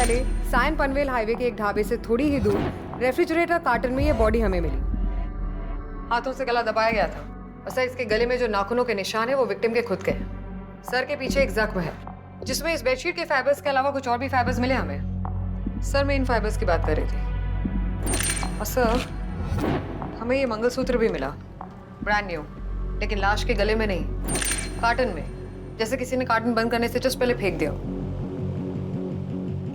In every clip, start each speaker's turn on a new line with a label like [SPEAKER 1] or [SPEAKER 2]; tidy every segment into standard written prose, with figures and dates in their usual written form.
[SPEAKER 1] पहले सायन पनवेल हाईवे के एक ढाबे से थोड़ी ही दूर रेफ्रिजरेटर कार्टन में ये बॉडी हमें मिली। हाथों से गला दबाया गया था और सर इसके गले में जो नाखूनों के निशान है वो विक्टिम के खुद के हैं। सर के पीछे एक जख्म है जिसमें इस बेडशीट के फाइबर्स के अलावा कुछ और भी फाइबर्स मिले हमें। सर मैं इन फाइबर्स की बात कर रही थी। और सर हमें ये मंगलसूत्र भी मिला, ब्रांड न्यू, लेकिन लाश के गले में नहीं, कार्टन में, जैसे किसी ने कार्टन बंद करने से जस्ट पहले फेंक दिया।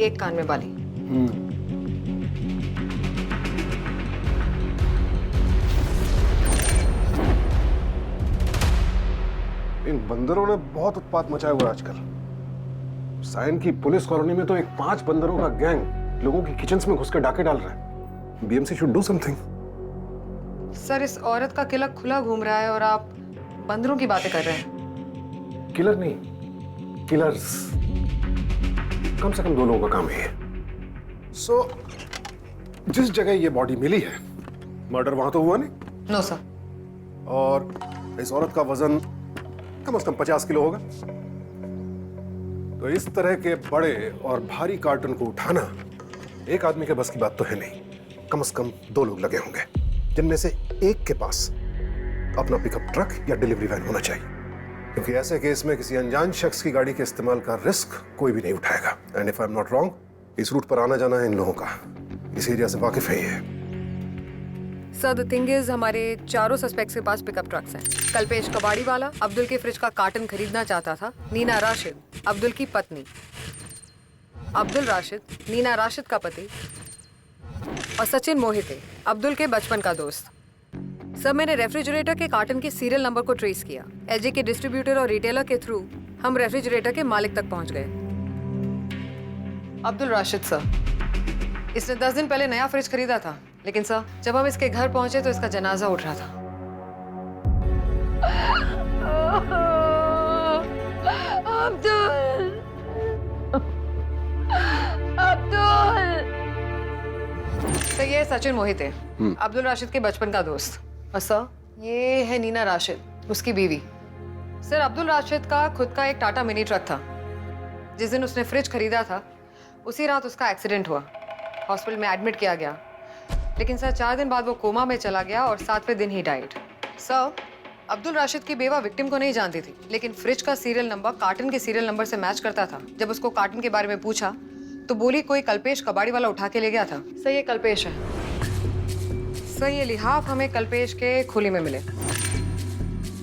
[SPEAKER 1] एक कान में बाली।
[SPEAKER 2] इन बंदरों ने बहुत उत्पात मचाया हुआ है आजकल। सायन की पुलिस कॉलोनी में तो एक 5 बंदरों का गैंग लोगों की किचन्स में घुस के डाके डाल रहा है। BMC should do something.
[SPEAKER 1] Sir इस औरत का किला खुला घूम रहा है और आप बंदरों की बातें कर रहे हैं।
[SPEAKER 2] किलर नहीं, किलर्स। कम से कम 2 लोगों का काम है। सो जिस जगह ये बॉडी मिली है, मर्डर वहां तो हुआ नहीं?
[SPEAKER 1] No sir.
[SPEAKER 2] और इस औरत का वजन कम से कम 50 किलो होगा। तो इस तरह के बड़े और भारी कार्टन को उठाना एक आदमी के बस की बात तो है नहीं। कम से कम 2 लोग लगे होंगे, जिनमें से एक के पास अपना पिकअप ट्रक या डिलीवरी वैन होना चाहिए, क्योंकि ऐसे केस में किसी अनजान शख्स की गाड़ी के इस्तेमाल का रिस्क कोई भी नहीं उठाएगा। And if I am not wrong, इस रूट पर आना जाना है इन लोगों का, इस एरिया से वाकिफ है ये।
[SPEAKER 1] सर द थिंग इज हमारे चारों सस्पेक्ट्स के पास पिकअप ट्रक्स हैं। कल्पेश कबाड़ी वाला अब्दुल के फ्रिज का कार्टन खरीदना चाहता था, नीना राशिद अब्दुल की पत्नी, अब्दुल राशिद नीना राशिद का पति, और सचिन मोहिते अब्दुल के बचपन का दोस्त। सर मैंने रेफ्रिजरेटर के कार्टन के सीरियल नंबर को ट्रेस किया। एजे के डिस्ट्रीब्यूटर और रिटेलर के थ्रू हम रेफ्रिजरेटर के मालिक तक पहुंच गए। अब्दुल राशिद सर, इसने 10 दिन पहले नया फ्रिज खरीदा था, लेकिन सर जब हम इसके घर पहुंचे तो इसका जनाजा उठ रहा था। अब्दुल, अब्दुल। तो ये सचिन मोहिते, अब्दुल राशिद के बचपन का दोस्त। और सर ये है नीना राशिद, उसकी बीवी। सर अब्दुल राशिद का खुद का एक टाटा मिनी ट्रक था। जिस दिन उसने फ्रिज खरीदा था उसी रात उसका एक्सीडेंट हुआ, हॉस्पिटल में एडमिट किया गया, लेकिन सर 4 दिन बाद वो कोमा में चला गया और 7वें दिन ही डाइड। सर अब्दुल राशिद की बेवा विक्टिम को नहीं जानती थी, लेकिन फ्रिज का सीरियल नंबर कार्टन के सीरियल नंबर से मैच करता था। जब उसको कार्टन के बारे में पूछा तो बोली कोई कल्पेश कबाड़ी वाला उठा के ले गया था। सर ये कल्पेश है। सर ये लिहाफ हमें कल्पेश के खोली में मिले।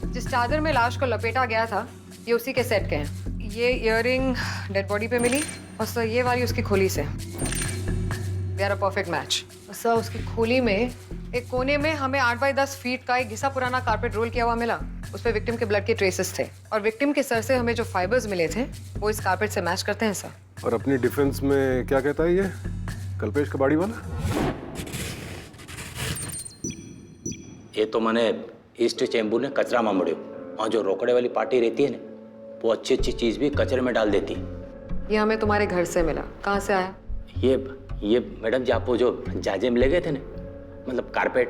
[SPEAKER 1] जिस चादर में लाश को लपेटा गया था ये उसी के सेट के हैं। ये ईयररिंग डेड बॉडी पे मिली और सर ये वाली उसकी खोली से। They are a perfect match. Sir उसकी खोली में एक कोने में हमें 8 बाई 10 फीट का एक घिसा पुराना कारपेट रोल किया हुआ मिला। उस पर विक्टिम के ब्लड के ट्रेसेस थे और विक्टिम के सर से हमें जो फाइबर्स मिले थे वो इस कारपेट से मैच करते हैं सर।
[SPEAKER 2] और अपनी डिफेंस में क्या कहता है ये कल्पेश कबाड़ी वाला?
[SPEAKER 3] ये तो मैंने ईस्ट चेंबूर ने कचरा में मड़ियो। वहाँ जो रोकड़े वाली पार्टी रहती है ना, वो अच्छी अच्छी चीज़ भी कचरे में डाल देती है।
[SPEAKER 1] ये हमें तुम्हारे घर से मिला। कहाँ से आया?
[SPEAKER 3] ये मैडम जी, आप वो जो जाजे में ले गए थे ना, मतलब कारपेट,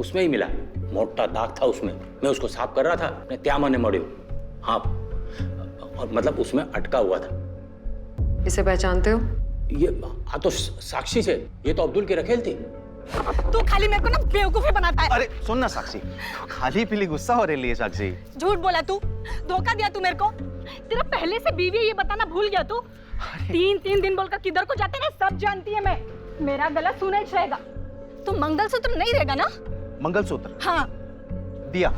[SPEAKER 3] उसमें ही मिला। मोटा दाग था उसमें। मैं उसको साफ कर रहा था, मैं त्या मैंने मड़ियो। हाँ, और मतलब उसमें अटका हुआ था।
[SPEAKER 1] इसे पहचानते हो?
[SPEAKER 3] ये हाँ तो साक्षी से, ये तो अब्दुल की रखेल थी।
[SPEAKER 4] तू खाली मेरे को ना बेवकूफी बनाता है।
[SPEAKER 5] अरे सुन ना साक्षी, खाली पीली गुस्सा हो रही है साक्षी।
[SPEAKER 4] झूठ बोला तू, धोखा दिया तू मेरे को। तेरा पहले से बीवी है ये बताना भूल गया तू। 3 दिन बोलकर किधर को जाते ना सब जानती है मैं। मेरा गला सुना ही रहेगा। तू मंगलसूत्र नहीं रहेगा ना?
[SPEAKER 5] मंगलसूत्र?
[SPEAKER 4] हाँ।
[SPEAKER 5] दिया।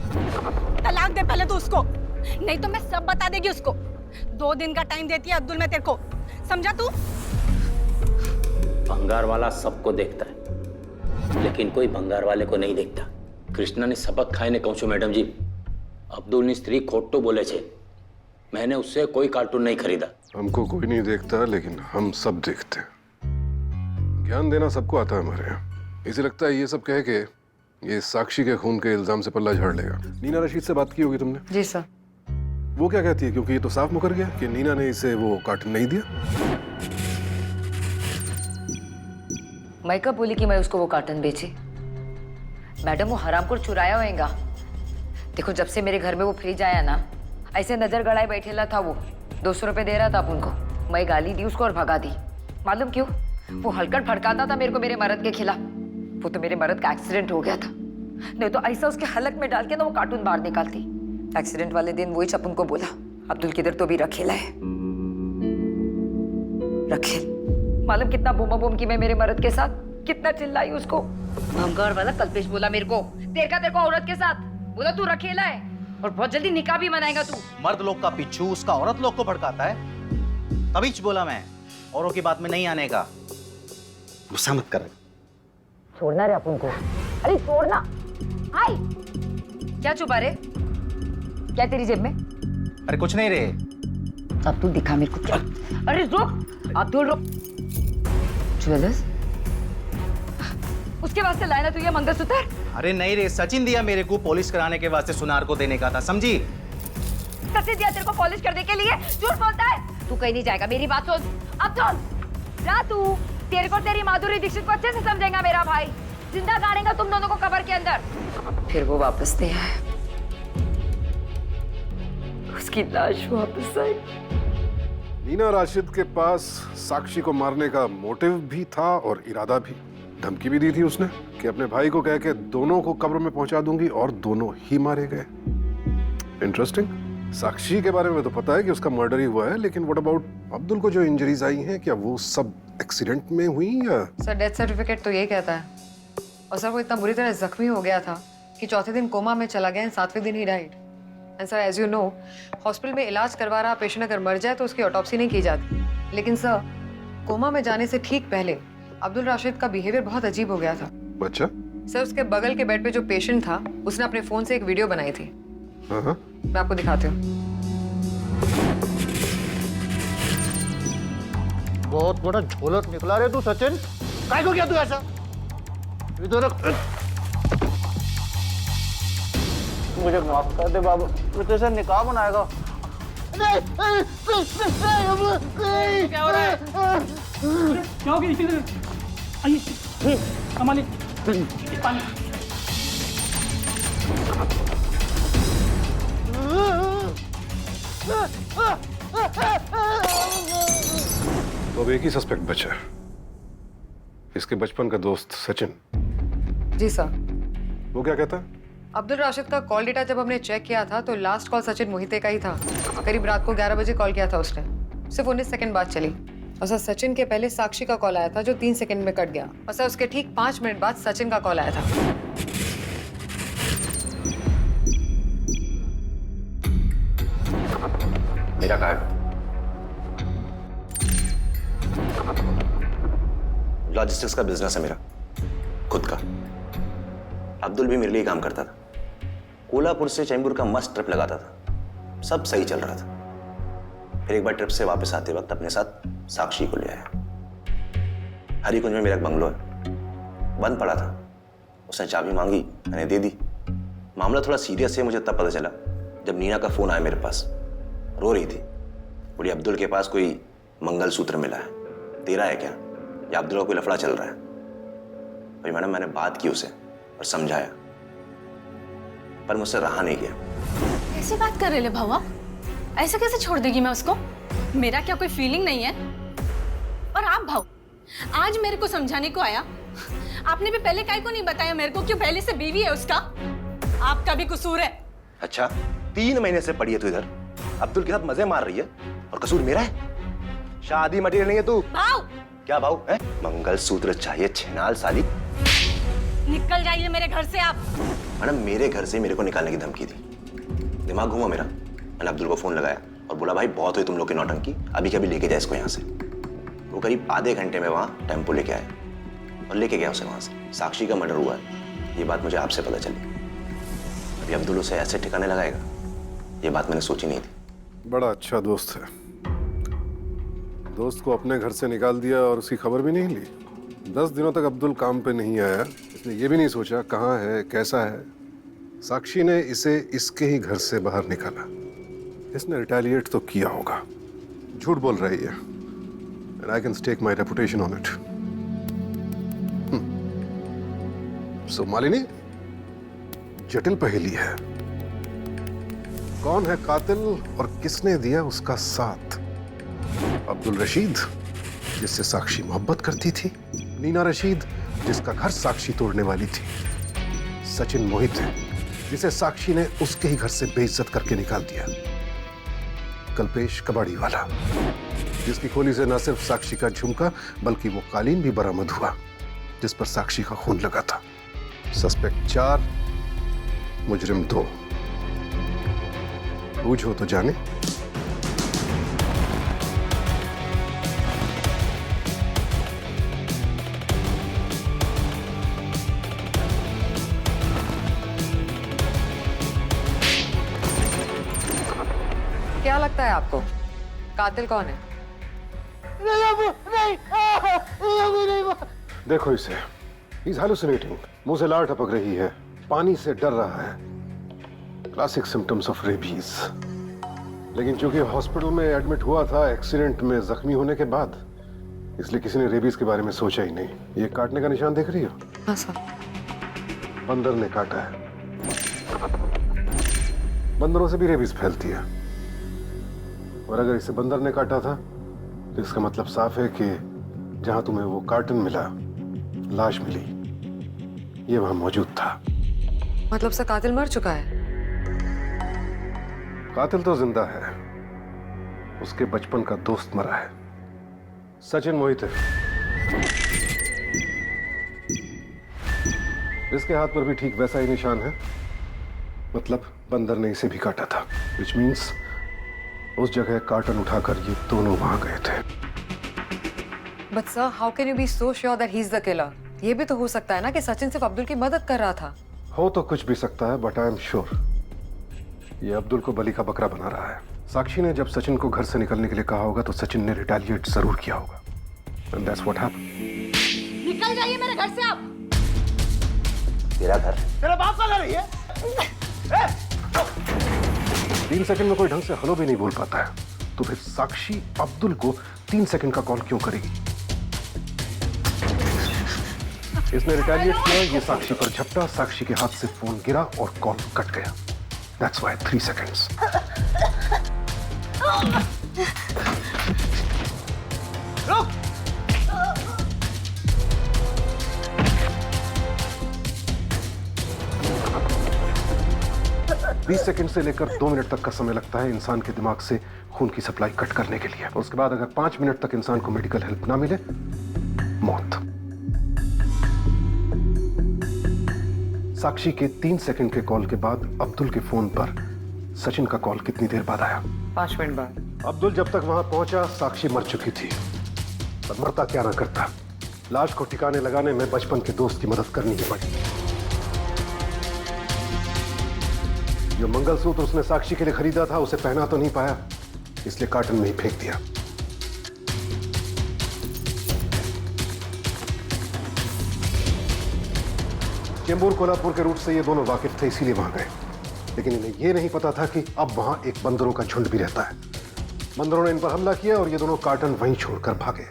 [SPEAKER 4] तलाक दे पहले तो उसको, नहीं तो मैं सब बता देगी उसको। 2 दिन का टाइम देती है अब्दुल मैं तेरे को, समझा तू?
[SPEAKER 3] भंगार वाला सबको देखता है, लेकिन कोई भंगार वाले को नहीं देखता। कृष्णा ने सबक खाए ने कहूँ छो मैडम जी, अब्दुल ने स्त्री खोटो बोले छे। मैंने उससे कोई कार्टून नहीं खरीदा।
[SPEAKER 2] हमको कोई नहीं देखता, लेकिन हम सब देखते हैं। ज्ञान देना सबको आता है हमारे यहाँ। इसे लगता है ये सब कह के ये साक्षी के खून के इल्जाम से पल्ला झाड़ लेगा। नीना रशीद से बात की होगी तुमने?
[SPEAKER 1] जी सर।
[SPEAKER 2] वो क्या कहती है, क्योंकि ये तो साफ मुकर गया कि नीना ने इसे वो कार्टन नहीं दिया।
[SPEAKER 6] मैं कब बोली कि मैं उसको वो कार्टन बेची? मैडम वो हरामखोर चुराया होएगा। देखो जब से मेरे घर में वो फ्रिज आया ना, ऐसे नजर गड़ाए बैठेला था वो। 200 रुपए दे रहा था अपन को। मैं गाली दी उसको और भगा दी। मालूम क्यों? वो हलकट भड़काता था मेरे को मेरे मर्द के खिलाफ। वो तो मेरे मर्द का एक्सीडेंट हो गया था, नहीं तो ऐसा उसके हलक में डाल के ना वो कार्टून बाहर निकालती। एक्सीडेंट वाले दिन वही चपुन को बोला, अब्दुल किधर तो भी रखेला है। रखेल, मालूम कितना बोमा बोम की मैं मेरे मर्द के साथ, कितना चिल्लाई उसको। भंगार वाला कल्पेश बोला मेरे को, तेरे को औरत के साथ बोला तू रखेला है और बहुत जल्दी निकाह भी मनाएगा तू।
[SPEAKER 5] मर्द लोग का पिच्छू उसका औरत लोग को भड़काता है, तभी बोला मैं औरों की बात में नहीं आने का। गुस्सा मत कर।
[SPEAKER 6] छोड़ना रे अपन को, अरे छोड़ना। हाय, क्या छुपा रे? क्या तेरी जेब में?
[SPEAKER 5] अरे कुछ नहीं रे।
[SPEAKER 6] अब्दुल दिखा मेरे को क्या? अरे रुक अब्दुल रुक। ज्वेलर्स उसके वास्ते लाया ना तू ये मंगलसूत्र?
[SPEAKER 5] अरे नहीं रे, सचिन दिया मेरे को पॉलिश कराने के वास्ते, सुनार को देने का था, समझी?
[SPEAKER 6] सचिन दिया तेरे को पॉलिश करने के लिए? झूठ बोलता है तू, कहीं नहीं जाएगा। मेरी बात सुन अब्दुल, जा तू। तेरे को तेरी माधुरी दीक्षित को अच्छे से समझेगा मेरा भाई। जिंदा गाड़ेगा तुम दोनों को कब्र के अंदर। फिर वो वापस नहीं आया, उसकी लाश वापस आई।
[SPEAKER 2] नीना राशिद के पास साक्षी को मारने का मोटिव भी था और इरादा भी। धमकी भी दी थी उसने कि अपने भाई को कह के दोनों को कब्र में पहुंचा दूंगी, और दोनों ही मारे गए। इंटरेस्टिंग। साक्षी के बारे में तो पता है कि उसका मर्डर ही हुआ है, लेकिन व्हाट अबाउट अब्दुल को जो इंजरीज आई हैं, क्या वो सब एक्सीडेंट में हुई या?
[SPEAKER 1] सर डेथ सर्टिफिकेट तो यही कहता है, और सर वो इतना बुरी तरह जख्मी हो गया था कि चौथे दिन कोमा में चला गया, 7वें दिन ही died. And sir as you know, hospital में इलाज करवा रहा पेशेंट अगर मर जाए तो उसकी ऑटोप्सी नहीं की जाती। लेकिन सर कोमा में जाने से ठीक पहले अब्दुल राशिद का बिहेवियर बहुत अजीब हो गया था।
[SPEAKER 2] अच्छा।
[SPEAKER 1] सर उसके बगल के बेड पे जो पेशेंट था उसने अपने फोन से एक वीडियो बनाई थी।
[SPEAKER 2] हाँ।
[SPEAKER 1] मैं आपको दिखाती हूँ।
[SPEAKER 7] बहुत बड़ा झोलत निकला रे तू सचिन। काय को किया तू ऐसा? इधर मुझे माफ कर दे बाबू, मैं तेरे से निकाह बनाएगा।
[SPEAKER 4] क्या हो रहा है? क्या हो गया? आइए कमाली पानी।
[SPEAKER 2] तो अब एक ही सस्पेक्ट बचा है, इसके बचपन का दोस्त सचिन।
[SPEAKER 1] जी सर।
[SPEAKER 2] वो क्या कहता है?
[SPEAKER 1] अब्दुल राशिद का कॉल डेटा जब हमने चेक किया था तो लास्ट कॉल सचिन मोहिते का ही था। करीब रात को 11 बजे कॉल किया था उसने, सिर्फ 19 सेकंड बात चली। और सर सचिन के पहले साक्षी का कॉल आया था जो 3 सेकंड में कट गया, और सर उसके ठीक 5 मिनट बाद सचिन का कॉल आया था।
[SPEAKER 3] मेरा कार्ड, लॉजिस्टिक्स का बिजनेस है मेरा खुद का। अब्दुल भी मेरे लिए काम करता था। कोल्हापुर से चैम्बूर का मस्त ट्रिप लगाता था, सब सही चल रहा था। फिर एक बार ट्रिप से वापस आते वक्त अपने साथ साक्षी को ले आया। हरिकुंज में मेरा एक बंगलो है, बंद पड़ा था। उसने चाबी मांगी, मैंने दे दी। मामला थोड़ा सीरियस है मुझे तब पता चला जब नीना का फोन आया मेरे पास। रो रही थी, बोली अब्दुल के पास कोई मंगलसूत्र मिला है, तेरा है क्या, या अब्दुल का कोई लफड़ा चल रहा है। भाई मैडम, मैंने बात की उसे और समझाया, पर मुझसे रहा नहीं गया।
[SPEAKER 4] कैसी बात कर रहे ले भावा? ऐसे कैसे छोड़ देगी मैं उसको? मेरा क्या कोई फीलिंग नहीं है? और आप भाव आज मेरे को समझाने को आया, आपने भी पहले काहे को नहीं बताया मेरे को? क्यों पहले से बीवी है उसका? आपका भी कसूर है।
[SPEAKER 3] अच्छा, 3 महीने से पड़ी है तू इधर, अब्दुल के साथ मजे मार रही है, और कसूर मेरा है? शादी मटेरियल नहीं है तू।
[SPEAKER 4] भाव
[SPEAKER 3] क्या भाव है? मंगलसूत्र चाहिए, छिनाल साली।
[SPEAKER 4] निकल जाइए मेरे घर से आप।
[SPEAKER 3] मैडम, मेरे घर से मेरे को निकालने की धमकी दी। दिमाग घूमा मेरा। मैंने अब्दुल को फोन लगाया और बोला भाई बहुत हुई तुम लोग की नौटंकी, अभी कभी लेके जाए इसको यहाँ से। वो करीब आधे घंटे में वहाँ टेम्पो लेके आए और लेके गया उसे वहाँ से। साक्षी का मर्डर हुआ है, ये बात मुझे आपसे पता चली। अभी अब्दुल उसे ऐसे ठिकाने लगाएगा, ये बात मैंने सोची नहीं थी।
[SPEAKER 2] बड़ा अच्छा दोस्त है। दोस्त को अपने घर से निकाल दिया और उसकी खबर भी नहीं ली। 10 दिनों तक अब्दुल काम पे नहीं आया, इसने ये भी नहीं सोचा कहाँ है, कैसा है। साक्षी ने इसे इसके ही घर से बाहर निकाला। इसने रिटेलिएट तो किया होगा। झूठ बोल रही है, and I can stake my reputation on it. So Malini, जटिल पहेली है। कौन है कातिल और किसने दिया उसका साथ? अब्दुल रशीद जिससे साक्षी मोहब्बत करती थी, नीना रशीद जिसका घर साक्षी तोड़ने वाली थी, सचिन मोहिते जिसे साक्षी ने उसके ही घर से बेइज्जत करके निकाल दिया, कल्पेश कबाड़ी वाला जिसकी खोली से न सिर्फ साक्षी का झुमका बल्कि वो कालीन भी बरामद हुआ जिस पर साक्षी का खून लगा था। सस्पेक्ट 4, मुजरिम 2। बूझो तो जाने।
[SPEAKER 1] क्या लगता है आपको कातिल कौन है?
[SPEAKER 2] देखो इसे, He's hallucinating। मुंह से लार टपक रही है, पानी से डर रहा है, क्लासिक सिम्टम्स ऑफ रेबीज। लेकिन चूंकि हॉस्पिटल में एडमिट हुआ था एक्सीडेंट में जख्मी होने के बाद, इसलिए किसी ने रेबीज के बारे में सोचा ही नहीं। ये काटने का निशान देख रही हो?
[SPEAKER 1] हाँ सर।
[SPEAKER 2] बंदर ने काटा है। बंदरों से भी रेबीज फैलती है, और अगर इसे बंदर ने काटा था तो इसका मतलब साफ है कि जहां तुम्हें वो कार्टन मिला, लाश मिली, ये वहां मौजूद था।
[SPEAKER 1] मतलब सर कातिल मर चुका है?
[SPEAKER 2] कातिल तो जिंदा है, उसके बचपन का दोस्त मरा है, सचिन मोहिते। इसके हाथ पर भी ठीक वैसा ही निशान है, मतलब बंदर ने इसे भी काटा था, which means उस जगह कार्टन उठाकर ये दोनों वहां गए थे।
[SPEAKER 1] But sir, how can you be so sure that he's the killer? ये भी तो हो सकता है ना कि सचिन सिर्फ अब्दुल की मदद कर रहा था।
[SPEAKER 2] हो तो कुछ भी सकता है, बट आई एम श्योर ये अब्दुल को बलि का बकरा बना रहा है। साक्षी ने जब सचिन को घर से निकलने के लिए कहा होगा तो सचिन ने रिटेलिएट जरूर किया होगा। And that's what happened।
[SPEAKER 4] निकल जाइए मेरे घर से आप।
[SPEAKER 3] तेरा घर?
[SPEAKER 7] तेरा बाप का घर है ये?
[SPEAKER 2] 3 सेकंड में कोई ढंग से हेलो भी नहीं बोल पाता है, तो फिर साक्षी अब्दुल को 3 सेकंड का कॉल क्यों करेगी? इसने रिटेलिएट किया, ये साक्षी पर झपटा, साक्षी के हाथ से फोन गिरा और कॉल कट गया। That's why 3 seconds। 20 सेकंड से लेकर 2 मिनट तक का समय लगता है इंसान के दिमाग से खून की सप्लाई कट करने के लिए। और उसके बाद अगर 5 मिनट तक इंसान को मेडिकल हेल्प ना मिले, मौत। साक्षी के 3 सेकंड के कॉल के बाद अब्दुल के फोन पर सचिन का कॉल कितनी देर बाद आया?
[SPEAKER 1] 5 मिनट बाद।
[SPEAKER 2] अब्दुल जब तक वहां पहुंचा साक्षी मर चुकी थी, पर मरता क्या ना करता, लाश को ठिकाने लगाने में बचपन के दोस्त की मदद करनी ही पड़ी। जो मंगलसूत्र उसने साक्षी के लिए खरीदा था उसे पहना तो नहीं पाया, इसलिए कार्टन में ही फेंक दिया। चेंबूर कोल्हापुर के रूट से ये दोनों वाकिफ थे, इसीलिए वहां गए। लेकिन इन्हें यह नहीं पता था कि अब वहां एक बंदरों का झुंड भी रहता है। बंदरों ने इन पर हमला किया और ये दोनों कार्टन वहीं छोड़कर भागे।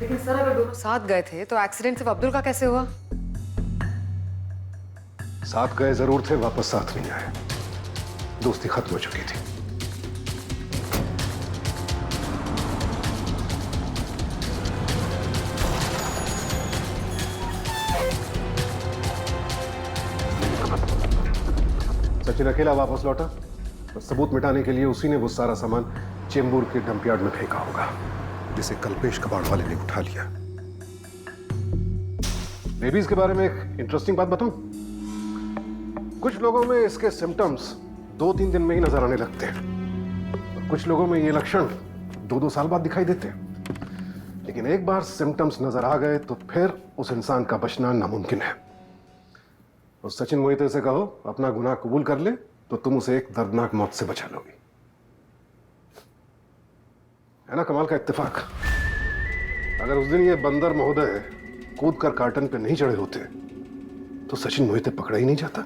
[SPEAKER 1] लेकिन सर अगर दोनों साथ गए थे तो एक्सीडेंट सिर्फ अब्दुल का कैसे हुआ?
[SPEAKER 2] साथ गए जरूर थे, वापस साथ नहीं आए, दोस्ती खत्म हो चुकी थी। सचिन अकेला वापस लौटा और सबूत मिटाने के लिए उसी ने वो सारा सामान चेंबूर के डंपयार्ड में फेंका होगा, जिसे कल्पेश कबाड़ वाले ने उठा लिया। रेबीज के बारे में एक इंटरेस्टिंग बात बताऊं? कुछ लोगों में इसके सिम्टम्स 2-3 दिन में ही नजर आने लगते हैं, और कुछ लोगों में ये लक्षण 2-2 साल बाद दिखाई देते हैं। लेकिन एक बार सिम्टम्स नजर आ गए तो फिर उस इंसान का बचना नामुमकिन है। और सचिन मोहिते से कहो अपना गुनाह कबूल कर ले तो तुम उसे एक दर्दनाक मौत से बचा लोगी। है ना कमाल का इत्तेफाक? अगर उस दिन ये बंदर महोदय कूद कर कार्टन पे नहीं चढ़े होते तो सचिन मोहिते पकड़ा ही नहीं जाता।